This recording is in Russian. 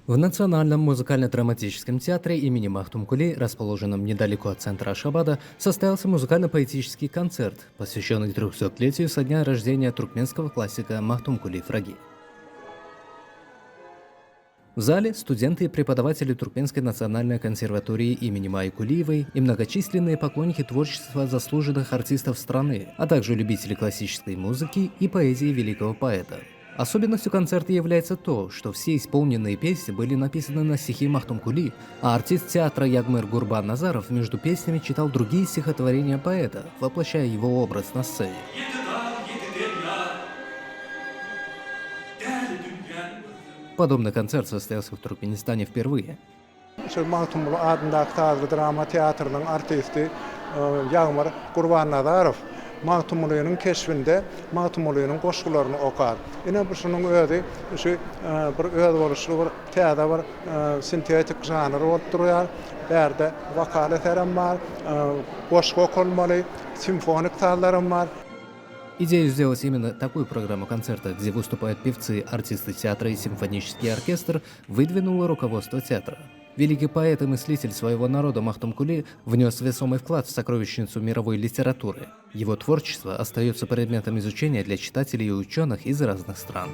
В Национальном музыкально-драматическом театре имени Махтумкули, расположенном недалеко от центра Ашхабада, состоялся музыкально-поэтический концерт, посвященный 300-летию со дня рождения туркменского классика Махтумкули Фраги. В зале студенты и преподаватели Туркменской национальной консерватории имени Майи Кулиевой и многочисленные поклонники творчества заслуженных артистов страны, а также любители классической музыки и поэзии великого поэта. Особенностью концерта является то, что все исполненные песни были написаны на стихи Махтумкули, а артист театра Ягмыр Гурбан Назаров между песнями читал другие стихотворения поэта, воплощая его образ на сцене. Подобный концерт состоялся в Туркменистане впервые. Mahtumlu adındaki Tazlı Drama Tiyatro'nun artisti Yagmar Gurban Nazarov Mahtumlu'nun keşfinde Mahtumlu'nun koşkularını okar. Yine bu şunun özü bir öz oluşlu bir tiyatro bir sintetik janr oluşturuyor. Berde vokal eserim var, koşku okunmalı, simfonik tallarım var. Идею сделать именно такую программу концерта, где выступают певцы, артисты театра и симфонический оркестр, выдвинуло руководство театра. Великий поэт и мыслитель своего народа Махтумкули внес весомый вклад в сокровищницу мировой литературы. Его творчество остается предметом изучения для читателей и ученых из разных стран.